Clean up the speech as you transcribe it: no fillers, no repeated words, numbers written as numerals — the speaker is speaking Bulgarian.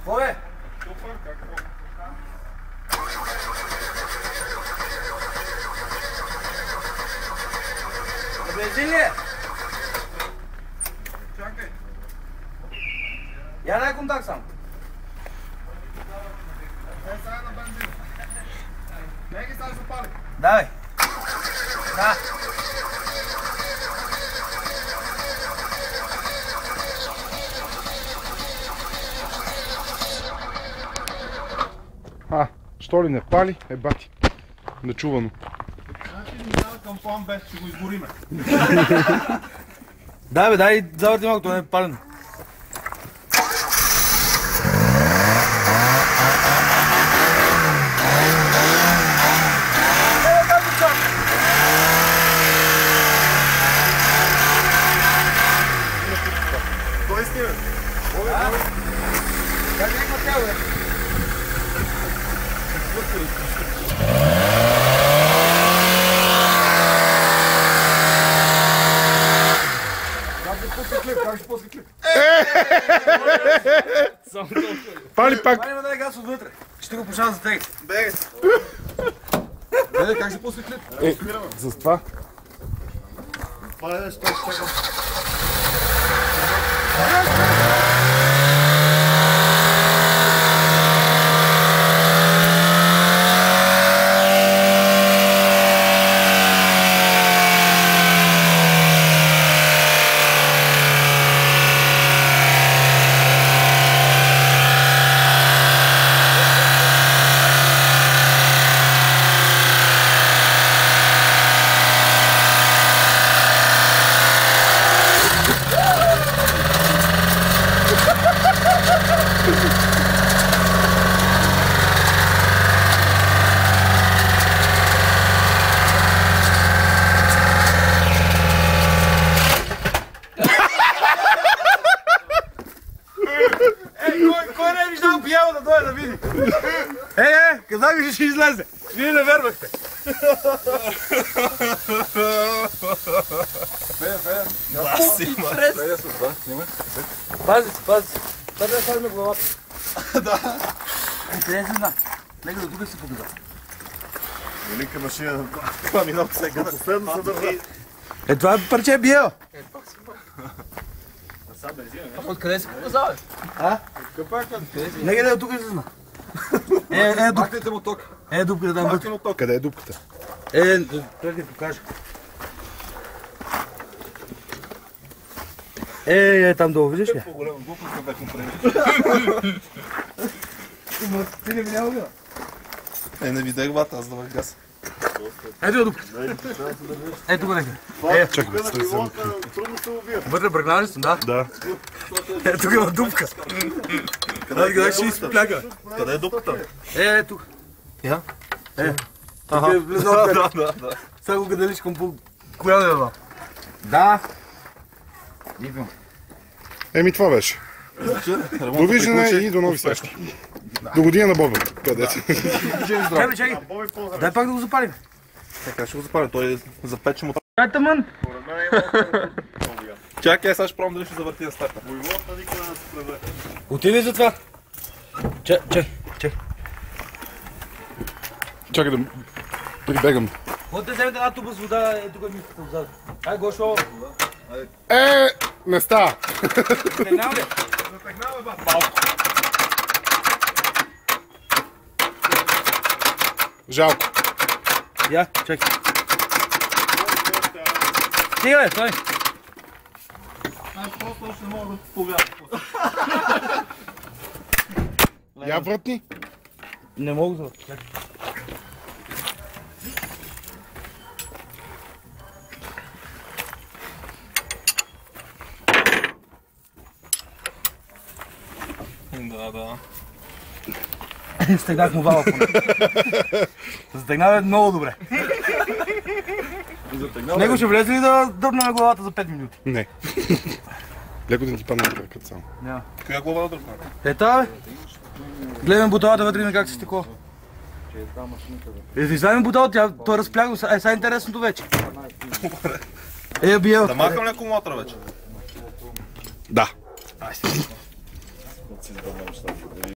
Какво бе? Супер, какво? Бензин ли е? Чакай. Я дай контакт само. Сега е на бензин. Не ги сега запали. Давай. Да. Що ли не пали? Бати. Нечувано. Значи минава към план Б, ще го изгориме. Дай бе, дай завърти малко, това не е палено. Кой снима? Как някаква тяло бе? Как ще после клип? Пали пак. Това има да е газ отвътре. Ще го пушавам за тег. Беге. Как ще после клип? С това. Това е, що ще чакам. Кой не е виждал бяло да дойде да види? Казах ви, че ще излезе. Вие не вервахте. Пази се, пази се. Това да слагаме главата. Да. Къде се зна? Нека до тук се показва. Велика машина. Това минал сега. Последно се държа. Това парче е биело. Са бензина, не? Откъде се показва? Капака. Нека да до тук се зна. Дупката. Махнете му ток. Дупката там Махнете му ток. Къде е дупката? Той ти покажа. Там долу, виждаш ли? По-голяма глупост бях му преди. Ти не видял ли? Не видях вата, аз давах газ. Ето я дупката. Ето го нека. Чакай, да се взема. Трудно се убия. Вътре бръгнали съм, да? Да. Тук има дупка. Къде ще изпляга? Къде е дупката? Тук. Я? Тук е влезнал отпред. Да. Сега го гадаличкам по коя да е това? Да. Еми това беше. Довиждане и до нови срещи. До година на Боба. Където. Чакай. Дай пак да го запалим. Така ще го запаля, той е запечен от... Дай тъмън. Чакай, сега ще пробвам дали ще завърти на старта. Отиди за това. Чакай. Чакай да прибегам. Ходите вземете една туба с вода, тук е миската отзад. Ай, Гошо. Не става. Тегнал ли? Жалко. Я, чакай. Стига бе, стой. Просто още не мога да повярвам. Я вратни. Не мога да. Чакай. Да. Стегнах му вала поне. Стегнах е много добре. Него ще влезе ли да дръпна на главата за 5 минути? Не. Леко да ти падне на краката само. Няма. Коя глава да дръпна? Ета бе. Гледаме буталата вътре на как се стекло. Извадим буталата, той разпляга. Сега е интересното вече. Биел. Да махам ли акумулатора вече? Да.